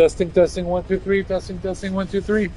testing, 1, 2, 3, testing, 1, 2, 3.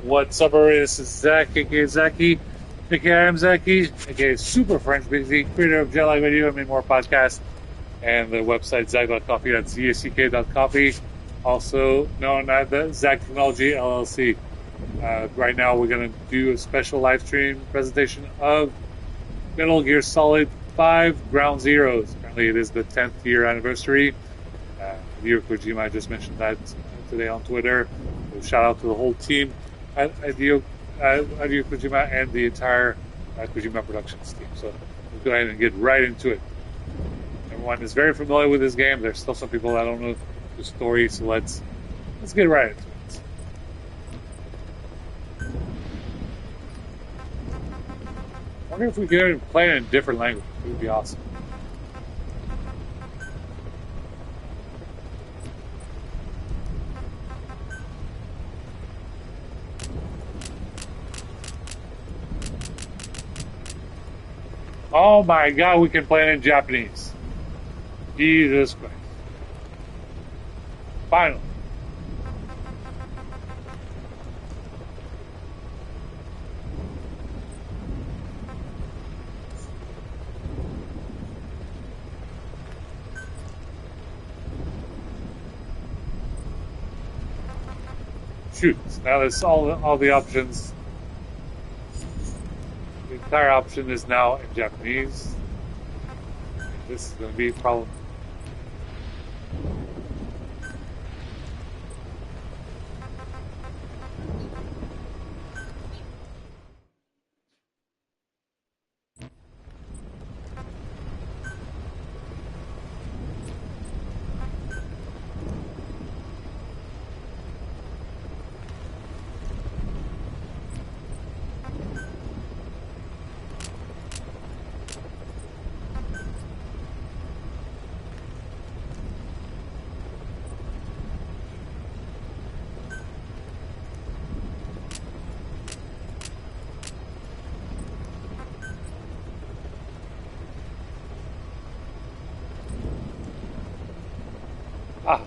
What's up, everybody? This is Zach, aka Zachy, aka I am Zachy, aka Super French Busy, creator of Jet Lag Video and many more podcasts, and the website Zach.coffee, that's ZACK.coffee, also known as the Zach Technology LLC. Right now, we're going to do a special live stream presentation of Metal Gear Solid 5 Ground Zeroes. Apparently, it is the 10th year anniversary. Hideo Kojima just mentioned that today on Twitter. So shout out to the whole team at Hideo Kojima and the entire Kojima Productions team. So let's go ahead and get right into it. Everyone is very familiar with this game. There's still some people that don't know the story, so let's get right into it. I wonder if we could play it in a different language. It would be awesome. Oh my god, we can play it in Japanese. Jesus Christ. Finally. Shoot. Now there's all the options. The entire option is now in Japanese. This is going to be a problem.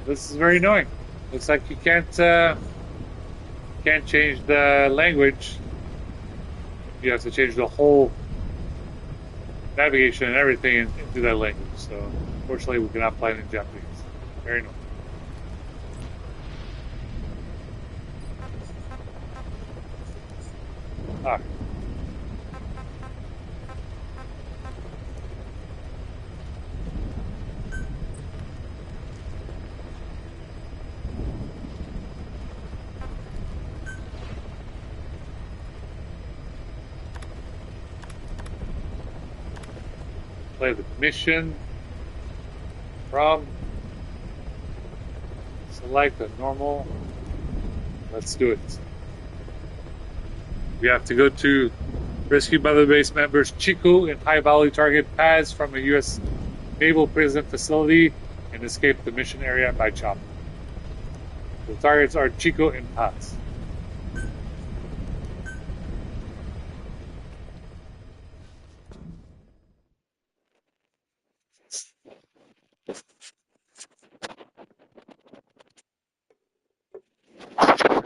This is very annoying. Looks like you can't change the language. You have to change the whole navigation and everything into that language. So unfortunately, we cannot play it in Japanese. Very annoying. Alright. Play the mission from select a normal. Let's do it. We have to go to rescue by the base members Chico and High Valley target Paz from a U.S. Naval prison facility and escape the mission area by chopper. The targets are Chico and Paz.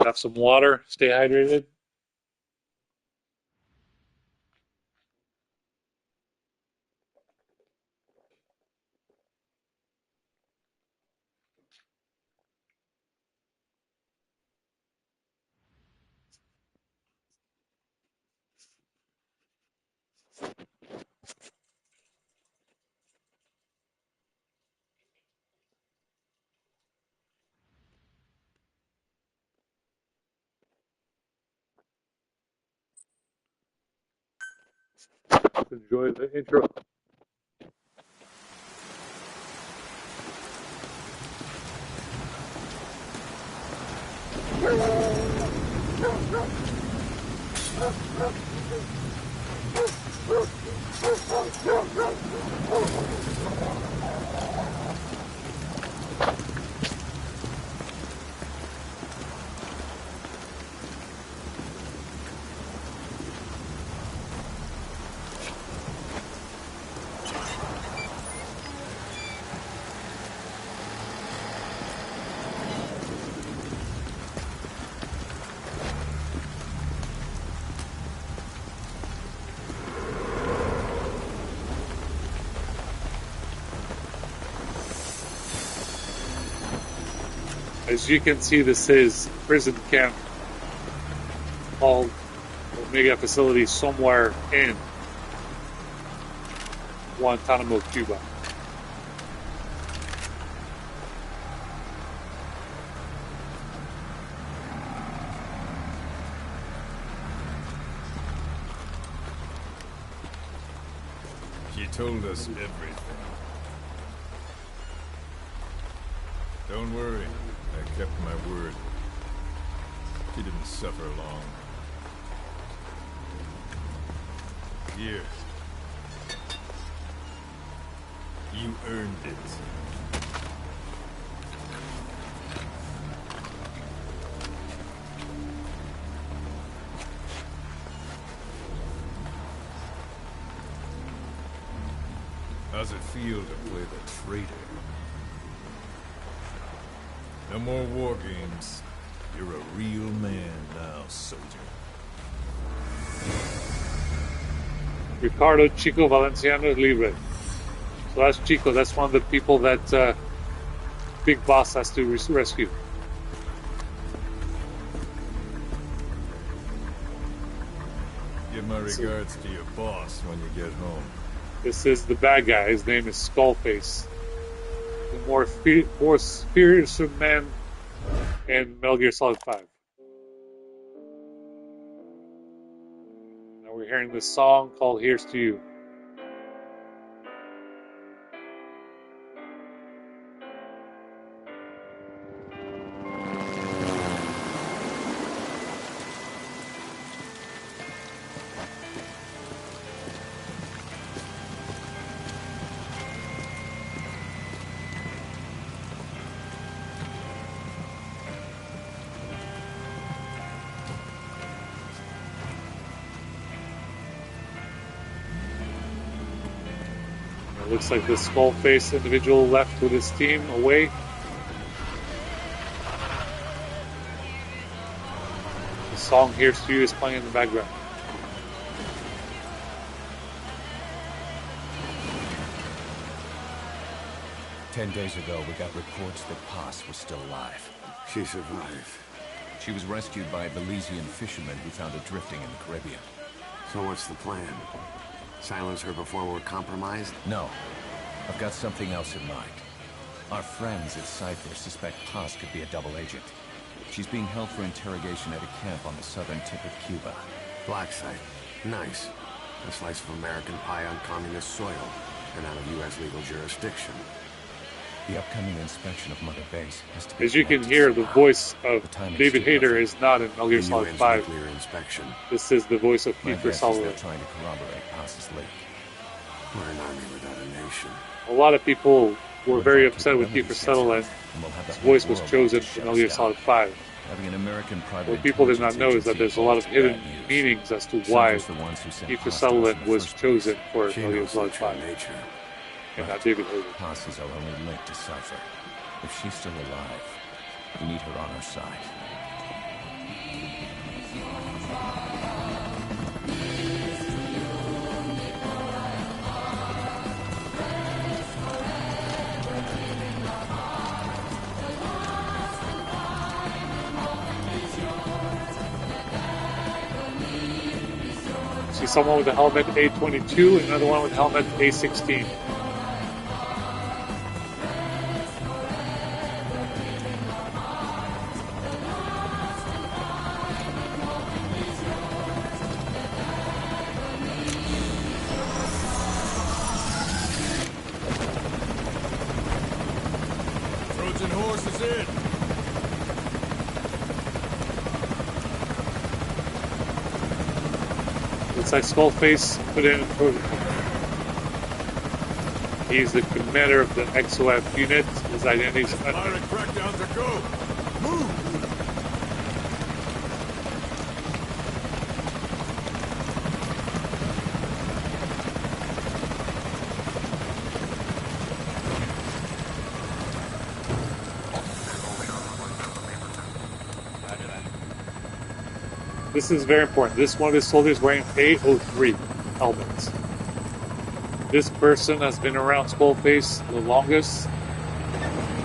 Have some water, stay hydrated. Enjoy the intro. As you can see, this is prison camp called Omega Facility somewhere in Guantanamo, Cuba. She told us everything. Don't worry, I kept my word. She didn't suffer long. Here. You earned it. How's it feel to play the traitor? No more war games. You're a real man now, soldier. Ricardo Chico Valenciano Libre. So that's Chico. That's one of the people that Big Boss has to rescue. Give my regards to your boss when you get home. This is the bad guy. His name is Skullface. The more fearsome man in Metal Gear Solid 5. Now we're hearing this song called Here's to You. Looks like the skull-faced individual left with his team away. The song Here's to You is playing in the background. "10 days ago, we got reports that Paz was still alive. She survived. She was rescued by a Belizean fisherman who found her drifting in the Caribbean. So what's the plan? Silence her before we're compromised? No, I've got something else in mind. Our friends at Cypher suspect Paz could be a double agent. She's being held for interrogation at a camp on the southern tip of Cuba. Black site. Nice. A slice of American pie on communist soil, and out of U.S. legal jurisdiction. The upcoming inspection of Mother Base has to be... As you can hear, the voice of David Hayter is not in Metal Gear The Solid UN's 5. nuclear inspection. This is the voice of My Kiefer guess is they're Sutherland. trying to corroborate Paz's leak. We're an army without a nation. A lot of people were What very about upset with keeping Kiefer remedies Sutherland. and we'll have the His whole voice was world chosen to for shut Metal us Gear down. Solid 5. Having an American private What people did not intelligence know is that there's a lot of agency hidden involved is bad news. meanings as to why Silver's the ones who sent Kiefer Paz to us Sutherland in the was first chosen place. for She Metal Gear knows Solid the true 5 nature. and not David Hayter. Paz is our only link to Cypher. If she's still alive, we need her on our side. See someone with a helmet A22 and another one with a helmet A16. Trojan horse is in. Looks like Skullface put in for... He's the commander of the XOF unit. His identity's Pirate crackdowns are go. Move. This is very important. This one of his soldiers wearing A03 helmets. This person has been around Skullface the longest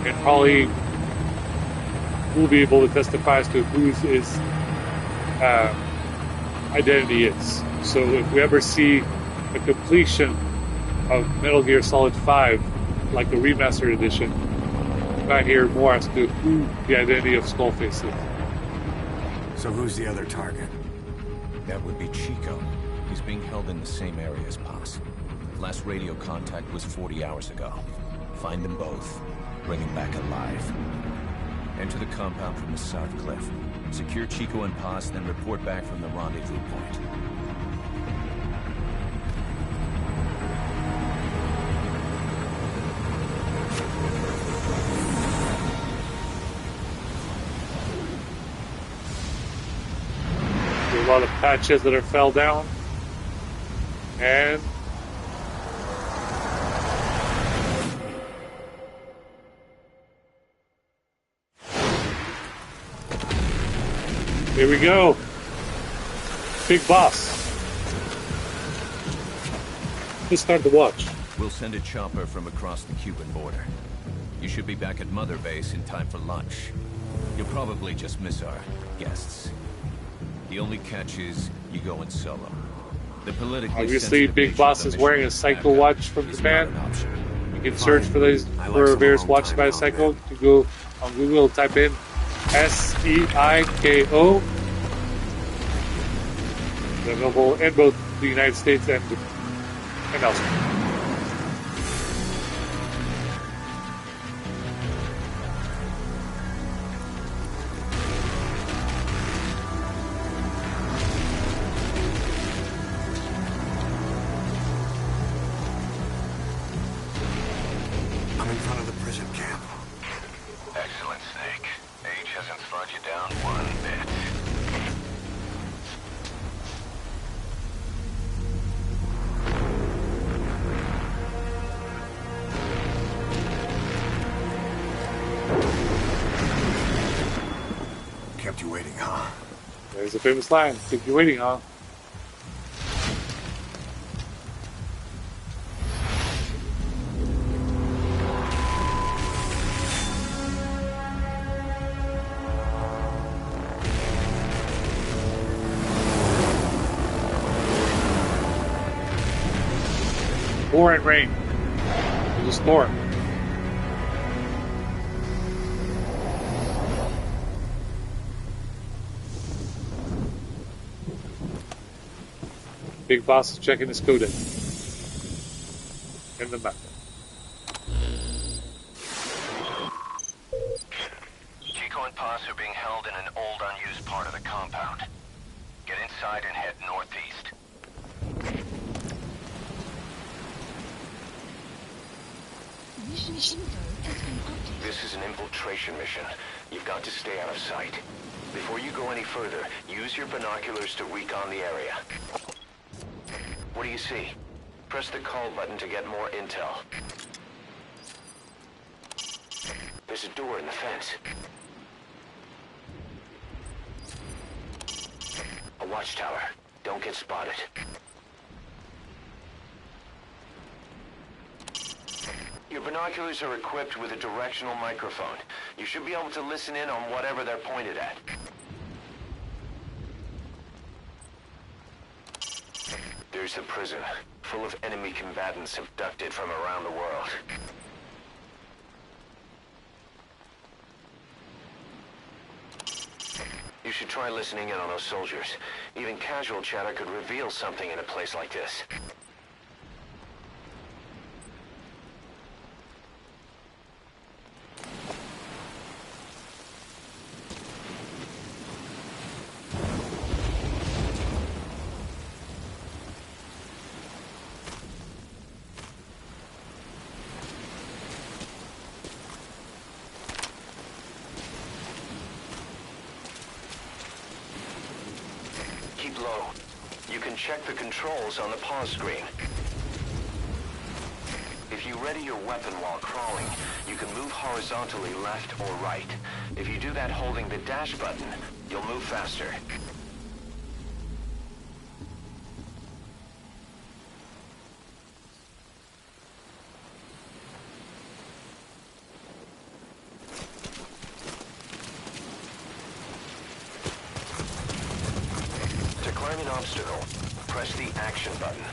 and probably will be able to testify as to whose his identity is. So if we ever see a completion of Metal Gear Solid 5, like the remastered edition, we might hear more as to who the identity of Skullface is. So who's the other target? That would be Chico. He's being held in the same area as Paz. Last radio contact was 40 hours ago. Find them both. Bring him back alive. Enter the compound from the south cliff. Secure Chico and Paz, then report back from the rendezvous point. A lot of patches that are fell down. And here we go. Big boss. Let's start the watch. We'll send a chopper from across the Cuban border. You should be back at Mother Base in time for lunch. You'll probably just miss our guests. The only catch is you go in solo. The politically Obviously, sensitive Big nature Boss of the is mission wearing a with Psycho backup watch from is Japan. not an option. You can search for these I like for some various long watches time by now, Psycho. man. You go on Google, type in SEIKO. They're available in both the United States and elsewhere. I'm in front of the prison camp. Excellent, Snake. Age hasn't slowed you down one bit. Kept you waiting, huh? There's a famous line. Keep you waiting, huh? Pour and rain. There's a storm. Big Boss is checking his codex in the map. Paz are being held in an old, unused part of the compound. Get inside and head northeast. Mission info has been updated. This is an infiltration mission. You've got to stay out of sight. Before you go any further, use your binoculars to recon the area. What do you see? Press the call button to get more intel. There's a door in the fence. A watchtower. Don't get spotted. Your binoculars are equipped with a directional microphone. You should be able to listen in on whatever they're pointed at. There's the prison, full of enemy combatants abducted from around the world. You should try listening in on those soldiers. Even casual chatter could reveal something in a place like this. Keep low. You can check the controls on the pause screen. If you ready your weapon while crawling, you can move horizontally left or right. If you do that holding the dash button, you'll move faster. To climb an obstacle, press the action button.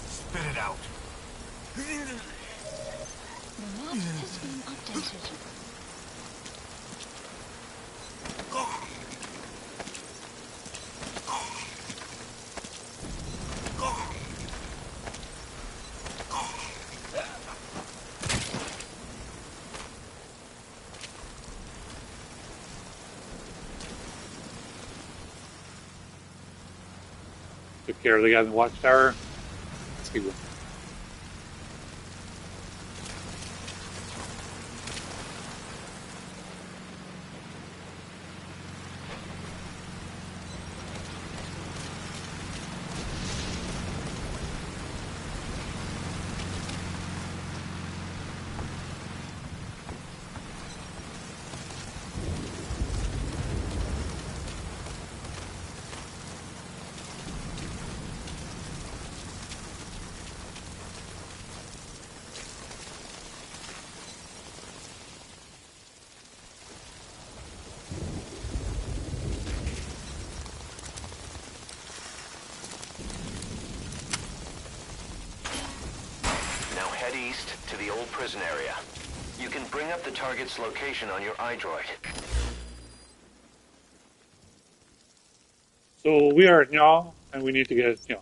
Spit it out. The map has been updated. Took care of the guy in the watchtower. Let's keep going. Now head east to the old prison area. You can bring up the target's location on your iDroid. So we are at Nyang, and we need to get Nyang.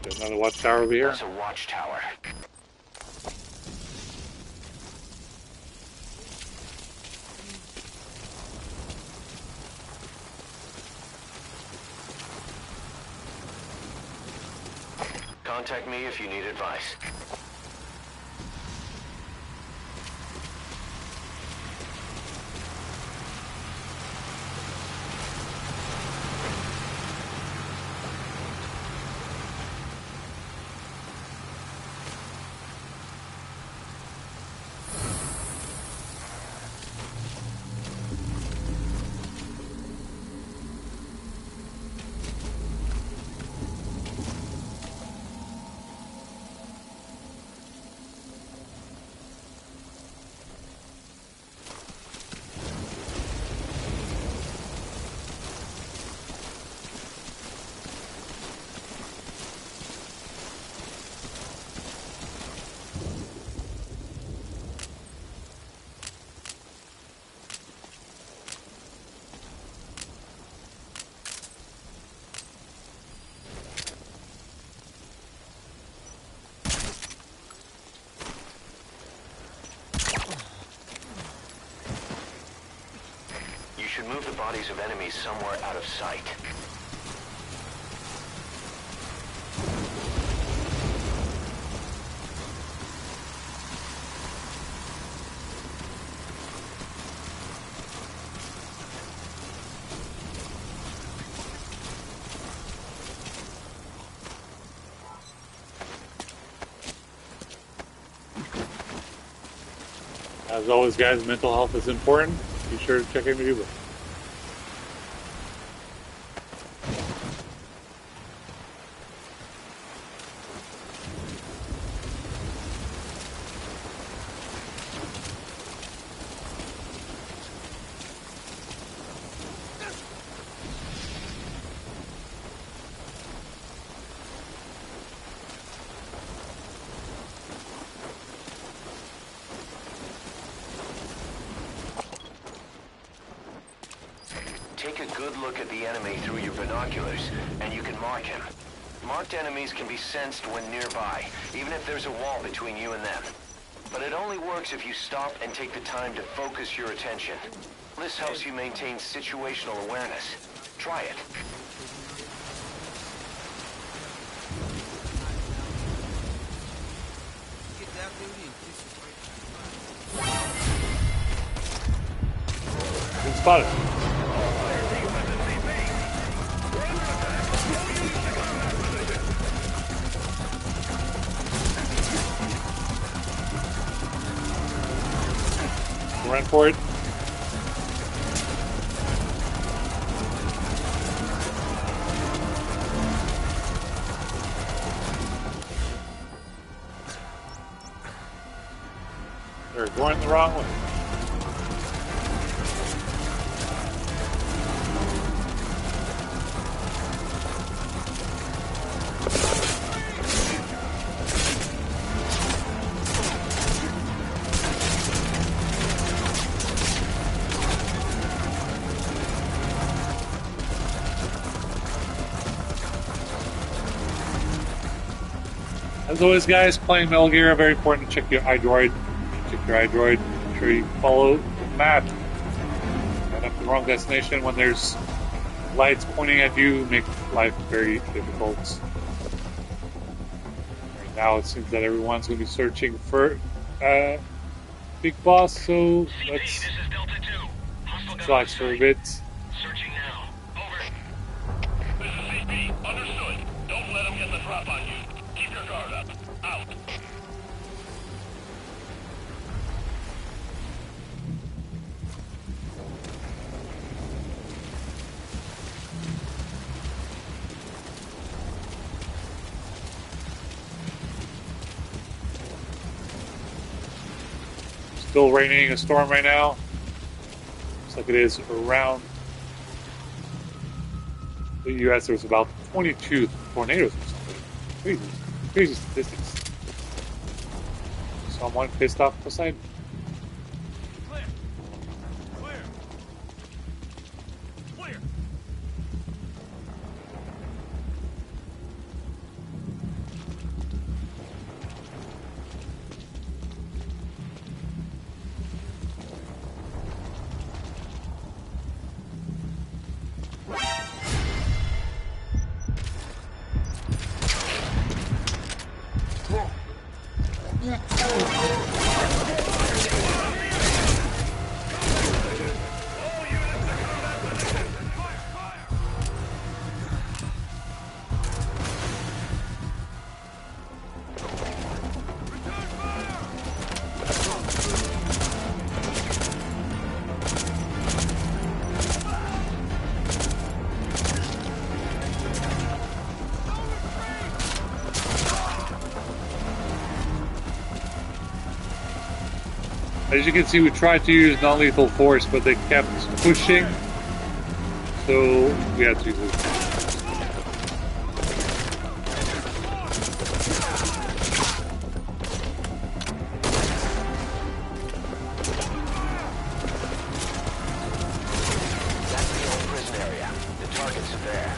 There's another watchtower over here. That's a watchtower. Contact me if you need advice. should move the bodies of enemies somewhere out of sight. As always, guys, mental health is important. Be sure to check in with you. Take a good look at the enemy through your binoculars, and you can mark him. Marked enemies can be sensed when nearby, even if there's a wall between you and them. But it only works if you stop and take the time to focus your attention. This helps you maintain situational awareness. Try it. Good spotted. Run for it. They're going the wrong way. As always, guys, playing Metal Gear, very important to check your iDroid. Check your iDroid. Make sure you follow the map. End up the wrong destination when there's lights pointing at you, make life very difficult. Right now, it seems that everyone's going to be searching for Big Boss, so let's relax for a bit. Searching now. Over. This is CP. Understood. Don't let them get the drop on you. Keep your guard up. Out. Still raining a storm right now. Looks like it is around the U.S. There's about 22 tornadoes or something. Crazy statistics. Someone pissed off Poseidon. Clear. Clear. Clear. As you can see, we tried to use non-lethal force, but they kept pushing, so we had to use it. That's the old prison area. The targets are there.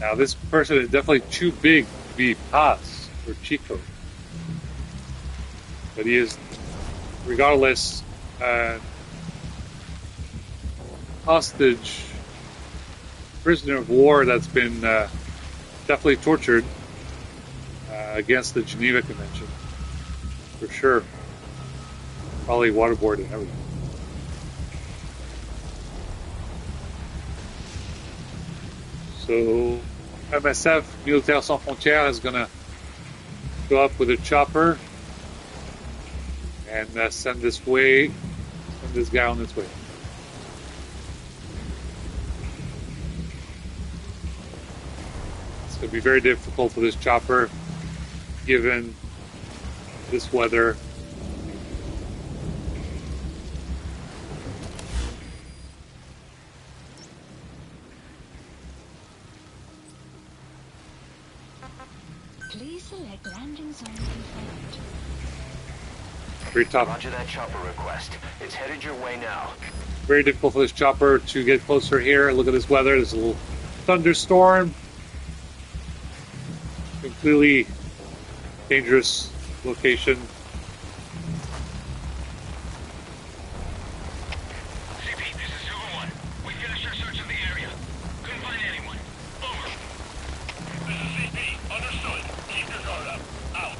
Now, this person is definitely too big to be Paz or Chico. But he is, regardless, hostage, prisoner of war that's been definitely tortured against the Geneva Convention. For sure. Probably waterboarded and everything. So, MSF, Militaires Sans Frontières, is going to go up with a chopper and send this guy on his way. It's going to be very difficult for this chopper, given this weather. Please select landing zone confirmed. Very tough. Roger that chopper request. It's headed your way now. Very difficult for this chopper to get closer here. Look at this weather. There's a little thunderstorm. Completely dangerous location. CP, this is Zulu 1. We finished our search of the area. Couldn't find anyone. Over. This is CP. Understood. Keep your guard up. Out.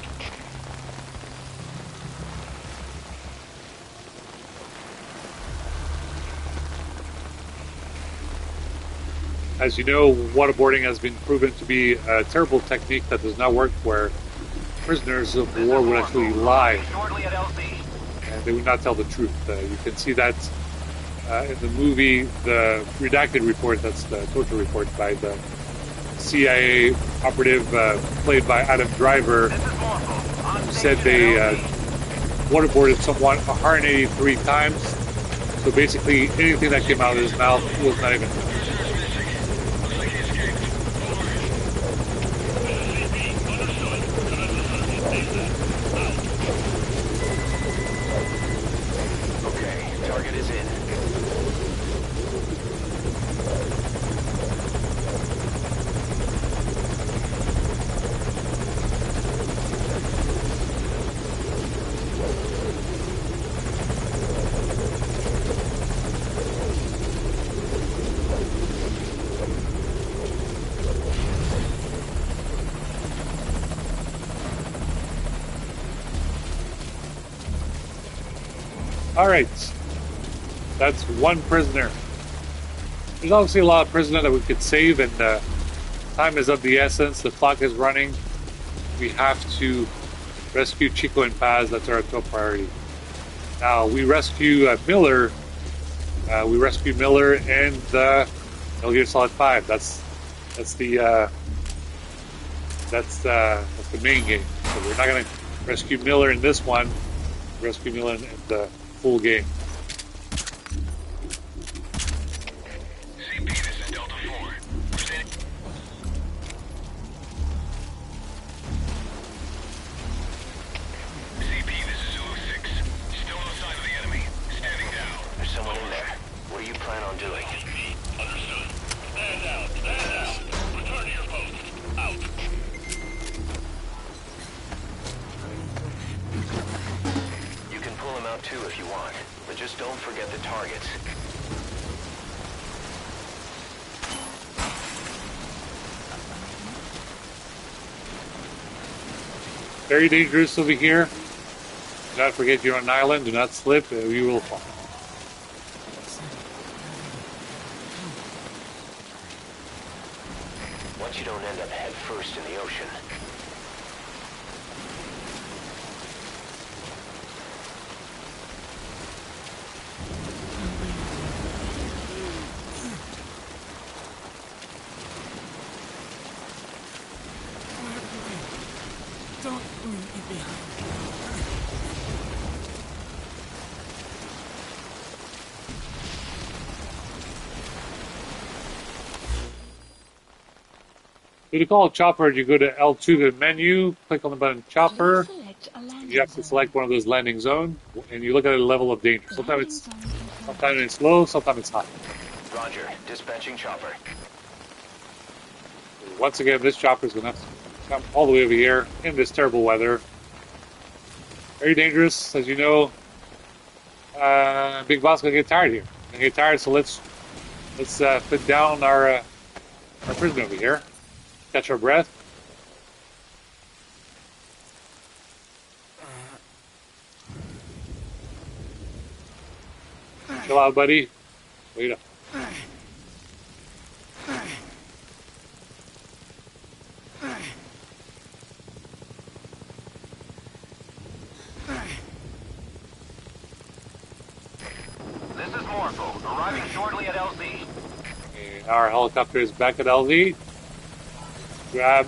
As you know, waterboarding has been proven to be a terrible technique that does not work, where prisoners of war would actually lie Shortly at LZ. and they would not tell the truth. You can see that in the movie, the redacted report, that's the torture report by the CIA operative played by Adam Driver, who said they waterboarded someone 183 times. So basically, anything that came out of his mouth was not even true. Okay, target is in. All right, that's one prisoner. There's obviously a lot of prisoners that we could save, and time is of the essence. The clock is running. We have to rescue Chico and Paz. That's our top priority. Now we rescue Miller. We rescue Miller and Metal Gear Solid 5. That's the main game. So we're not going to rescue Miller in this one. Rescue Miller in the full game. CP, this is Delta 4. Present. CP, this is Zulu 6. Still no sign of the enemy. Standing down. There's someone in there. What do you plan on doing? Understood. Stand down. Stand down. Return to your post. Out. You can pull him out too if you want, but just don't forget the targets. Very dangerous over here. Do not forget you're on an island. Do not slip. You will fall. Once you don't end up head first in the ocean. Don't leave me behind. So to call a chopper, you go to L2, the menu, click on the button chopper. Please select a landing You have to zone. select one of those landing zones, and you look at the level of danger. Landing zone confirmed. Sometimes it's low, sometimes it's high. Roger, dispatching chopper. Once again, this chopper is going to come all the way over here in this terrible weather. Very dangerous, as you know. Big Boss going to get tired here. Going to get tired, so let's put down our prisoner over here. Catch our breath. Chill out, buddy. Wait up. This is Morpho, arriving shortly at LZ. And our helicopter is back at LZ. Grab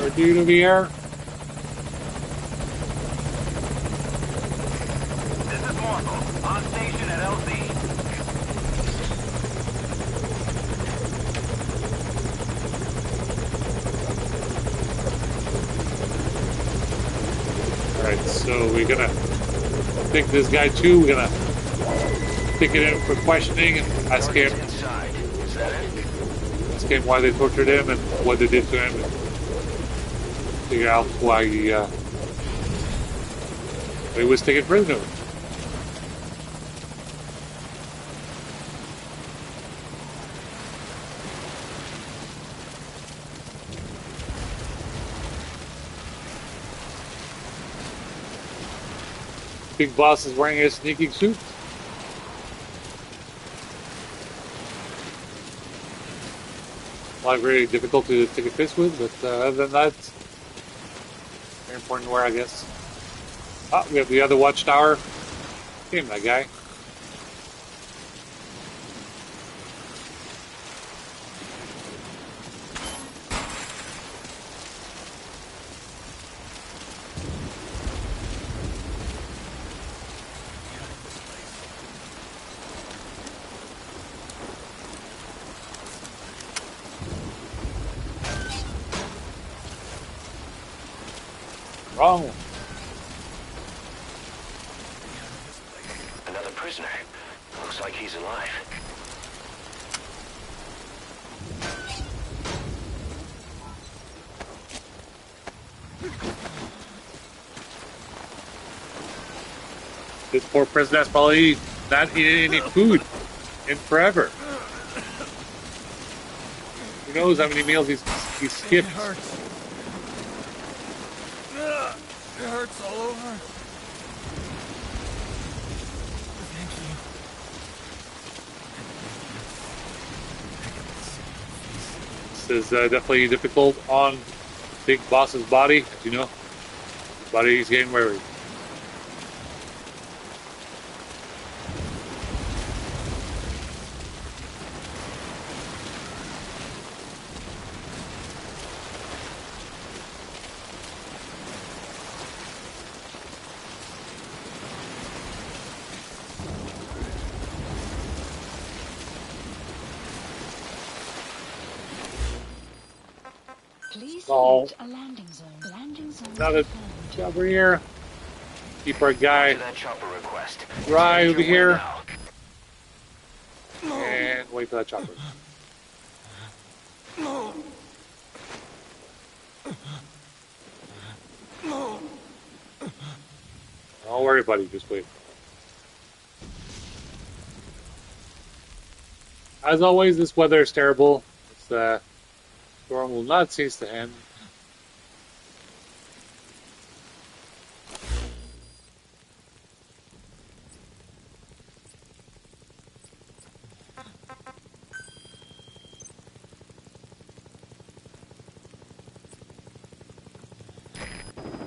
our dude over here. This is Morpho, on station at LZ. Alright, so we're gonna take this guy too. We're gonna take it in for questioning and ask him Inside. Is that it? why they tortured him and what they did to him, and figure out why he was taken prisoner. Big Boss is wearing a sneaking suit. Like very difficult to take a piss with, but other than that, very important to wear, I guess. Ah, we have the other watchtower. Damn that guy. Wrong one. Another prisoner. Looks like he's alive. This poor prisoner has probably not eaten any food in forever. Who knows how many meals he's skipped. It hurts. It hurts all over. Thank you. This is definitely difficult on Big Boss's body, as you know. His body is getting weary. Please Oh. select a landing zone. Landing zone Another confirmed. over here. Keep our guy To that chopper request. right Take over your here. way now. And wait for that chopper. Don't worry, buddy. Just wait. As always, this weather is terrible. This storm will not cease to end.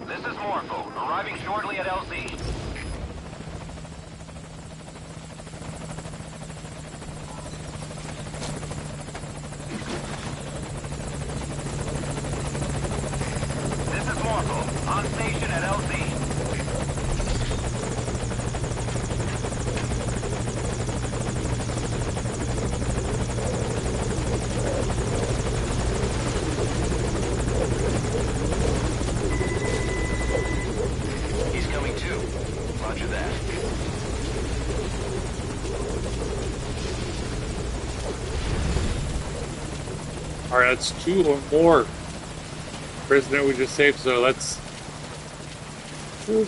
This is Morpho, arriving shortly at LZ. Alright, that's 2 or more prisoner we just saved, so let's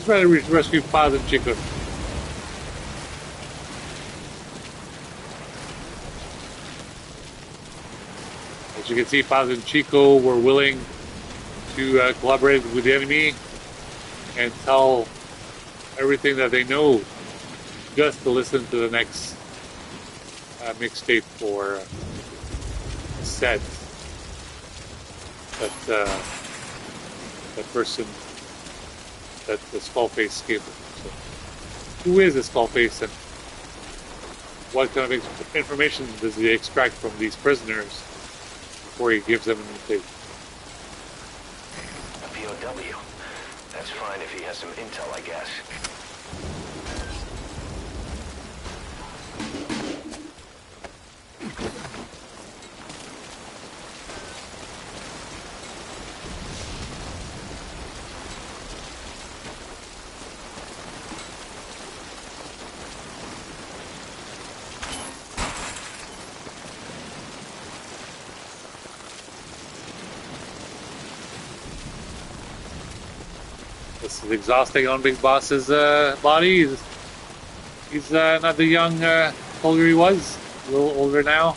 try to rescue Paz and Chico. As you can see, Paz and Chico were willing to collaborate with the enemy and tell everything that they know just to listen to the next mixtape or set that person, that the Skullface gave them. So, who is the Skullface and what kind of information does he extract from these prisoners before he gives them an invitation? A POW. That's fine if he has some intel, I guess. This is exhausting on Big Boss's body. He's not the young soldier he was. A little older now.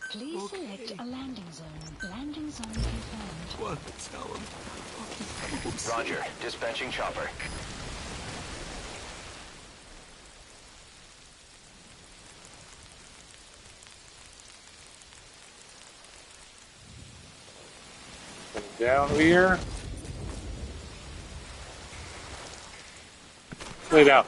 Please select a landing zone. Landing zone confirmed. Want to tell him? Roger. Dispatching chopper. Down here. Lay down.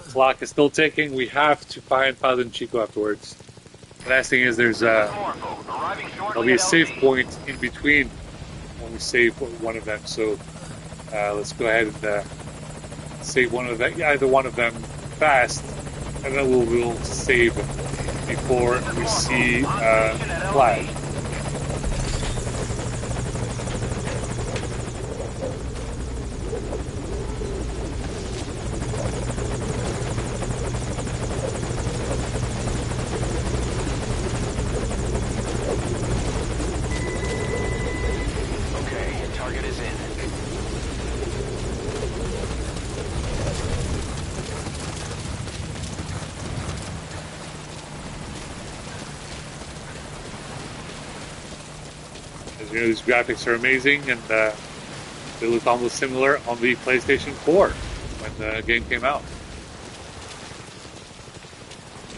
Clock is still ticking. We have to find Paz and Chico afterwards. The last thing is there's there'll be a save point in between when we save one of them. So let's go ahead and save one of them, either one of them fast, and then we'll save before we see flag. You know, these graphics are amazing, and they look almost similar on the PlayStation 4 when the game came out.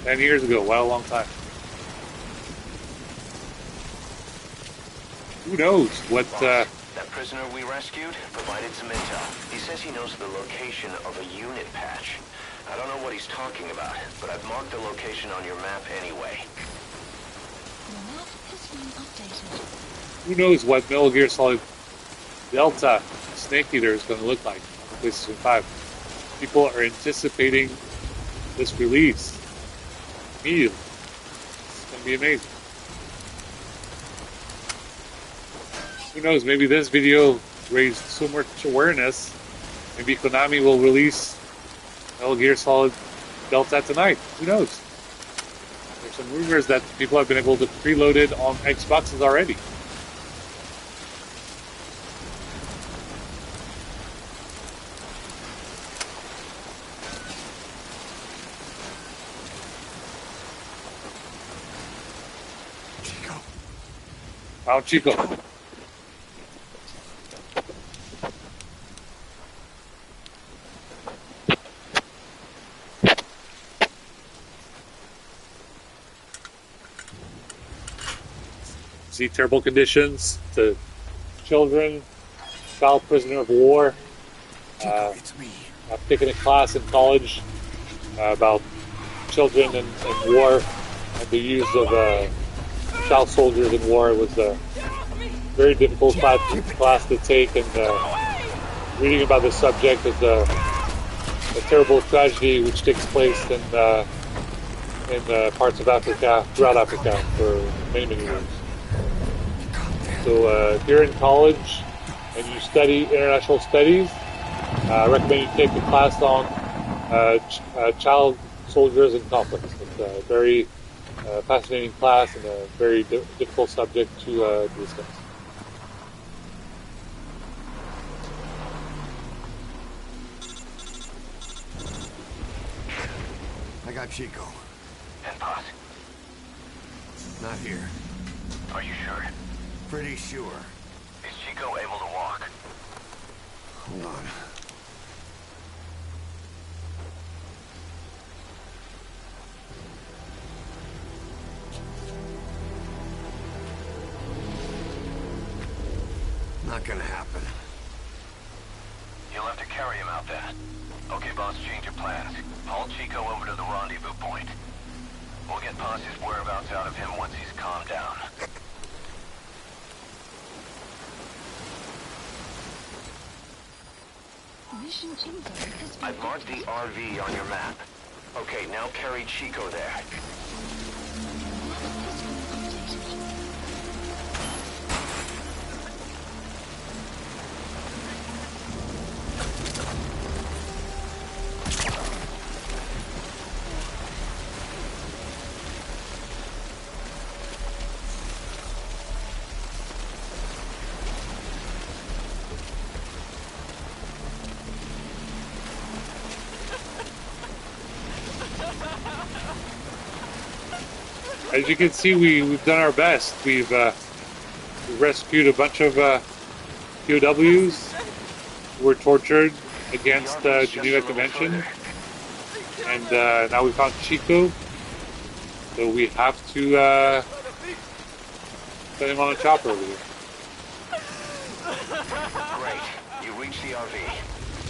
10 years ago, what a long time. Who knows what... that prisoner we rescued provided some intel. He says he knows the location of a unit patch. I don't know what he's talking about, but I've marked the location on your map anyway. The map has been updated. Who knows what Metal Gear Solid Delta Snake Eater is going to look like on the PlayStation 5. People are anticipating this release immediately. It's going to be amazing. Who knows, maybe this video raised so much awareness, maybe Konami will release Metal Gear Solid Delta tonight. Who knows? There's some rumors that people have been able to preload it on Xboxes already. Found Chico. See terrible conditions. The children, child prisoner of war. Chico, it's me. I've taken a class in college about children and war and the use of child soldiers in war. It was a very difficult class to take, and reading about this subject is a terrible tragedy which takes place in parts of Africa, throughout Africa, for many, many years. So if you're in college and you study international studies, I recommend you take a class on child soldiers in conflicts. It's a very fascinating class and a very difficult subject to discuss. I got Chico. And Paz. Not here. Are you sure? Pretty sure. Is Chico able to walk? Hold on. Not gonna happen. You'll have to carry him out there. Okay, boss, change your plans. Haul Chico over to the rendezvous point. We'll get Paz's whereabouts out of him once he's calmed down. Mission info has been I've marked the RV on your map. Okay, now carry Chico there. As you can see, we've done our best. We've rescued a bunch of POWs who were tortured against Geneva Convention, and now we found Chico, so we have to send him on a chopper over here. Great. You reached the RV.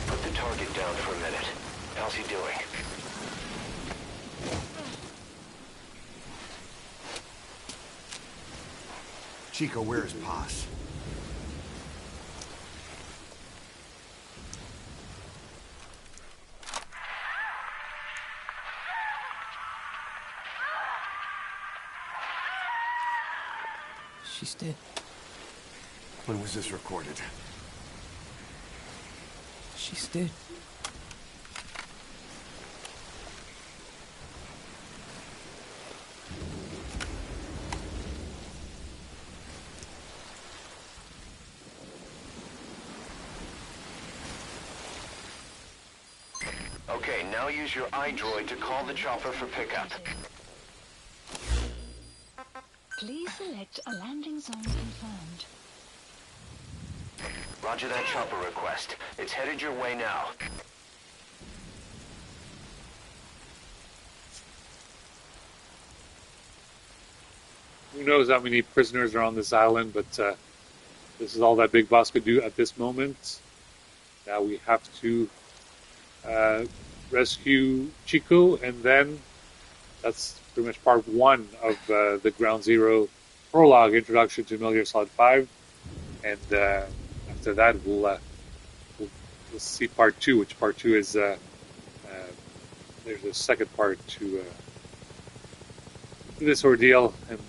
Put the target down for a minute. How's he doing? Chico, where is Paz? She's dead. When was this recorded? She's dead. Okay, now use your iDroid to call the chopper for pickup. Please select a landing zone confirmed. Roger that chopper request. It's headed your way now. Who knows how many prisoners are on this island, but this is all that Big Boss could do at this moment. Now we have to rescue Chico, and then that's pretty much part one of the Ground Zero prologue, introduction to Metal Gear Solid 5, and after that we'll see part two, which part two is there's a second part to this ordeal, and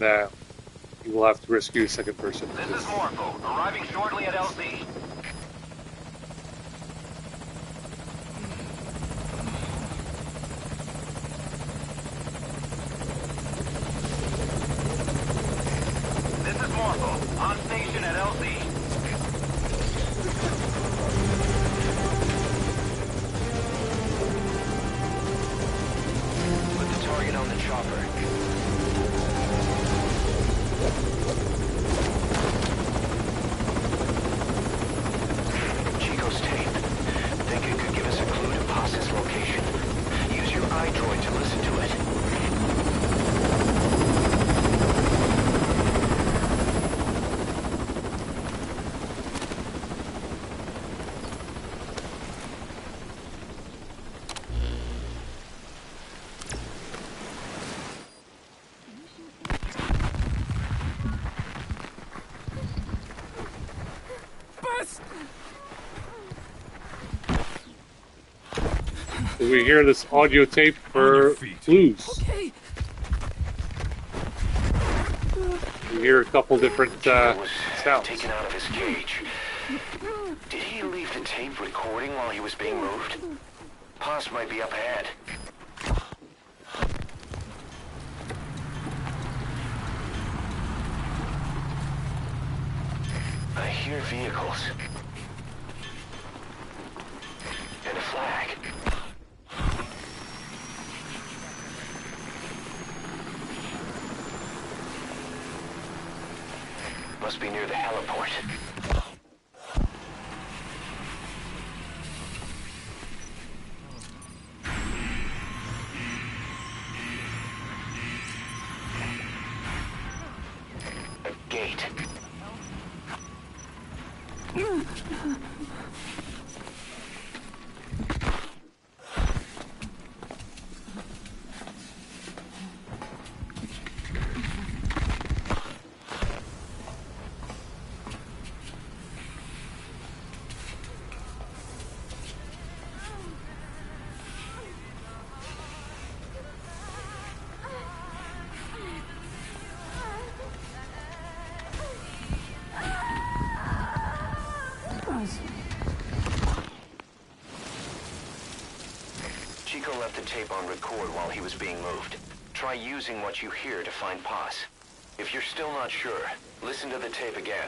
you will have to rescue a second person. This is Morpho, arriving shortly at LZ. This is Morpho, on station at LZ. Put the target on the chopper. Chico's tape. Think it could give us a clue to Paz's location. Use your iDroid to listen to it. Gus! We hear this audio tape for clues. Okay. We hear a couple different Was sounds. taken out of his cage. Did he leave the tape recording while he was being moved? Paz might be up ahead. I hear vehicles. And a flag. Must be near the heliport. A gate. Chico left the tape on record while he was being moved. Try using what you hear to find Paz. If you're still not sure, listen to the tape again.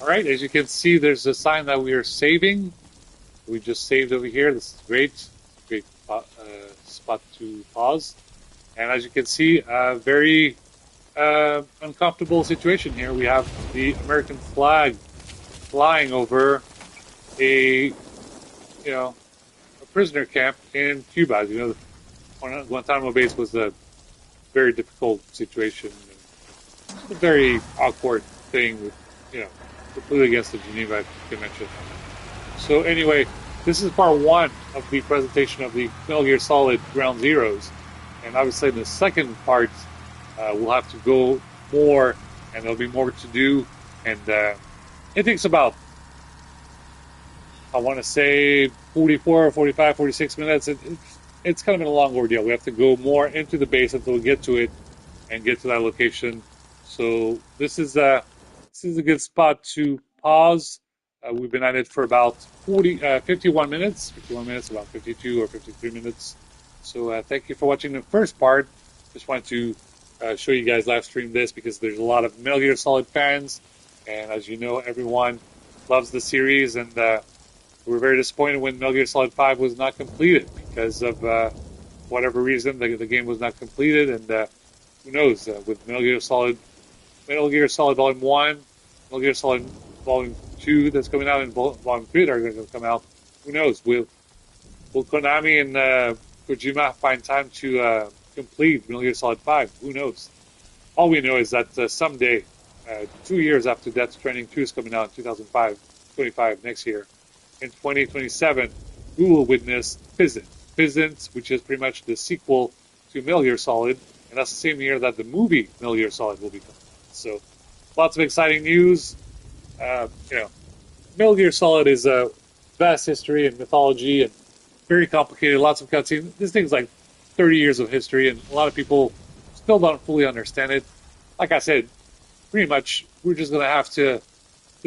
All right, as you can see, there's a sign that we are saving. We just saved over here. This is great. Great spot to pause. And as you can see, a very uncomfortable situation here. We have the American flag flying over a prisoner camp in Cuba. As you know, Guantanamo base was a very difficult situation. A very awkward thing with, completely against the Geneva Convention. So anyway, this is part one of the presentation of the Metal Gear Solid Ground Zeroes. And obviously in the second part, we'll have to go more, and there'll be more to do. And it takes about, I want to say, 44, 45, 46 minutes. It's kind of a long ordeal. We have to go more into the base until we get to it and get to that location. So this is a good spot to pause. We've been at it for about 51 minutes, about 52 or 53 minutes. So thank you for watching the first part. Just wanted to show you guys live stream this because there's a lot of Metal Gear Solid fans. And as you know, everyone loves the series. And we were very disappointed when Metal Gear Solid 5 was not completed because of whatever reason. The game was not completed. And who knows, with Metal Gear Solid Volume 1, Metal Gear Solid Volume 2 that's coming out, and Volume 3 that are going to come out, who knows? Will Konami and Kojima find time to complete Metal Gear Solid 5? Who knows? All we know is that someday, 2 years after Death Stranding 2 is coming out in 2025, next year, in 2027, we will witness Physint, which is pretty much the sequel to Metal Gear Solid, and that's the same year that the movie Metal Gear Solid will be coming. So, lots of exciting news. Metal Gear Solid is a vast history and mythology and very complicated, lots of cutscenes. This thing's like 30 years of history, and a lot of people still don't fully understand it. Like I said, pretty much we're just going to have to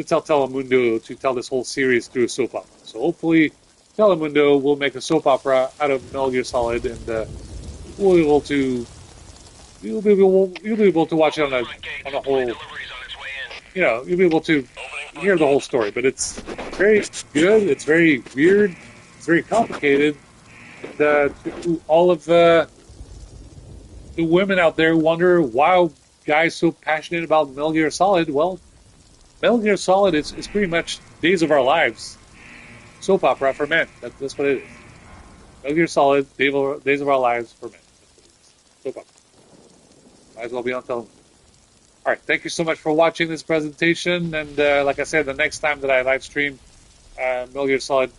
tell Telemundo to tell this whole series through a soap opera. So hopefully Telemundo will make a soap opera out of Metal Gear Solid, and you'll be able to watch it on a whole. You'll be able to hear the whole story. But it's very good. It's very weird. It's very complicated. All of the women out there wonder why guys so passionate about Metal Gear Solid. Well, Metal Gear Solid is pretty much Days of Our Lives soap opera for men. That's what it is. Metal Gear Solid, Days of Our Lives for men. Soap opera. Might as well be on television. All right, thank you so much for watching this presentation. And like I said, the next time that I live stream Metal Gear Solid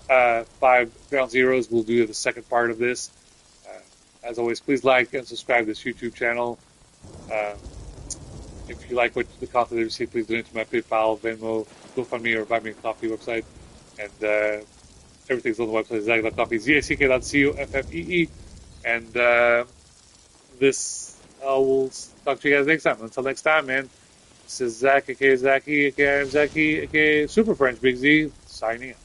5 Ground Zeroes, we'll do the second part of this. As always, please like and subscribe to this YouTube channel. If you like what the content that you see, please donate to my PayPal, Venmo, GoFundMe, or Buy Me a Coffee website. And everything's on the website, Zack.coffee, ZACK.COFFEE. And I will talk to you guys next time. Until next time, man. This is Zach, aka Zachy, aka I'm Zachy, aka Super French Big Z, signing out.